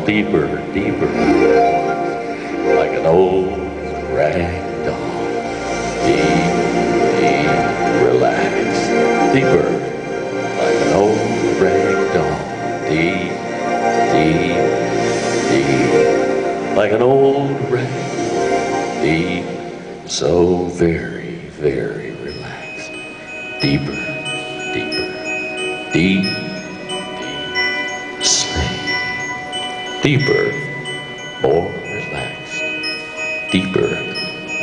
deeper, deeper, like an old rag doll. Deep, deep, relax. Deeper, like an old rag doll. Deep, deep, deep, like an old rag. Deep, so very, very relaxed. Deeper, deeper, deep, deep, sleep. Deeper, more relaxed. Deeper,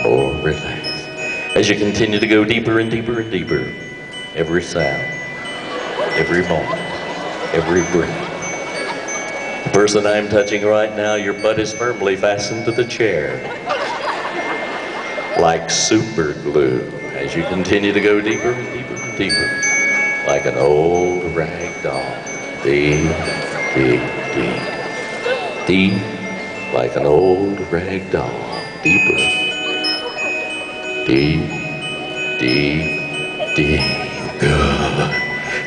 more relaxed. As you continue to go deeper and deeper and deeper, every sound, every moment, every breath. The person I'm touching right now, your butt is firmly fastened to the chair, like super glue. As you continue to go deeper and deeper and deeper, like an old rag doll. Deep, deep, deep. Deep, like an old rag doll. Deeper. Deep, deep, deep. Good.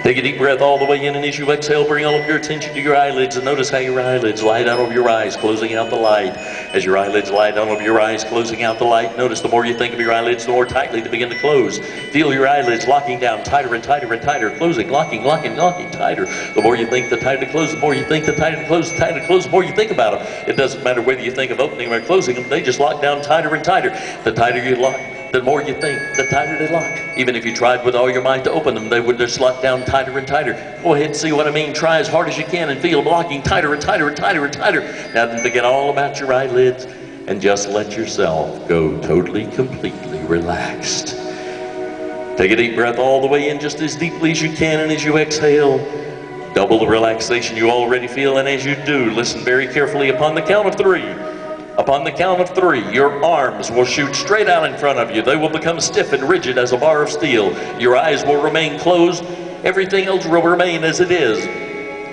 Take a deep breath all the way in, and as you exhale, bring all of your attention to your eyelids, and notice how your eyelids lie down over your eyes, closing out the light. As your eyelids lie down over your eyes, closing out the light, notice the more you think of your eyelids, the more tightly they begin to close. Feel your eyelids locking down tighter and tighter and tighter, closing, locking, locking, locking, tighter. The more you think, the tighter to close. The more you think, the tighter to close, the tighter to close, the more you think about them. It doesn't matter whether you think of opening them or closing them, they just lock down tighter and tighter. The tighter you lock, the more you think, the tighter they lock. Even if you tried with all your might to open them, they would just lock down tighter and tighter. Go ahead and see what I mean. Try as hard as you can and feel them locking tighter and tighter and tighter and tighter. Now then, forget all about your eyelids and just let yourself go totally, completely relaxed. Take a deep breath all the way in, just as deeply as you can, and as you exhale, double the relaxation you already feel. And as you do, listen very carefully. Upon the count of three, upon the count of three, your arms will shoot straight out in front of you. They will become stiff and rigid as a bar of steel. Your eyes will remain closed. Everything else will remain as it is.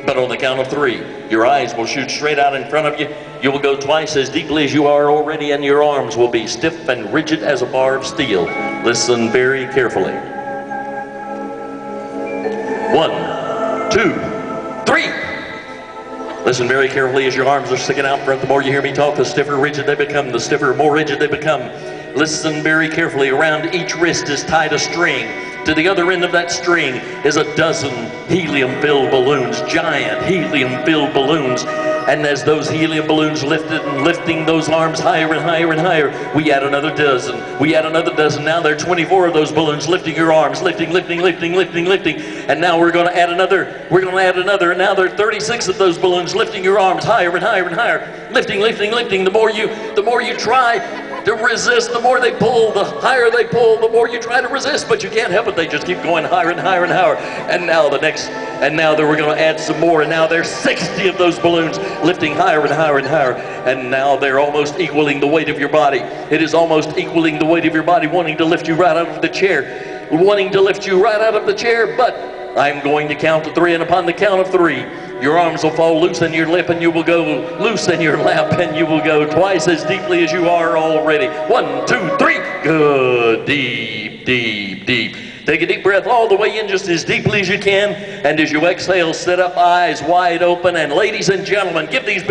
But on the count of three, your eyes will shoot straight out in front of you. You will go twice as deeply as you are already, and your arms will be stiff and rigid as a bar of steel. Listen very carefully. 1, 2, 3. Listen very carefully as your arms are sticking out front. The more you hear me talk, the stiffer rigid they become. The stiffer, more rigid they become. Listen very carefully. Around each wrist is tied a string. To the other end of that string is a dozen helium-filled balloons, giant helium-filled balloons. And as those helium balloons lifted and lifting those arms higher and higher and higher, we add another dozen. We add another dozen. Now there are 24 of those balloons lifting your arms, lifting, lifting, lifting, lifting, lifting. And now we're going to add another. We're going to add another. And now there are 36 of those balloons lifting your arms higher and higher and higher, lifting, lifting, lifting. The more you try to resist, the more they pull. The higher they pull, the more you try to resist, but you can't help it. They just keep going higher and higher and higher. And now we're going to add some more. And now there's 60 of those balloons lifting higher and higher and higher. And now they're almost equaling the weight of your body. It is almost equaling the weight of your body, wanting to lift you right out of the chair, wanting to lift you right out of the chair. But I'm going to count to three, and upon the count of three, your arms will fall loose in your lip, and you will go loose in your lap, and you will go twice as deeply as you are already. 1, 2, 3. Good. Deep, deep, deep. Take a deep breath all the way in, just as deeply as you can. And as you exhale, sit up, eyes wide open. And ladies and gentlemen, give these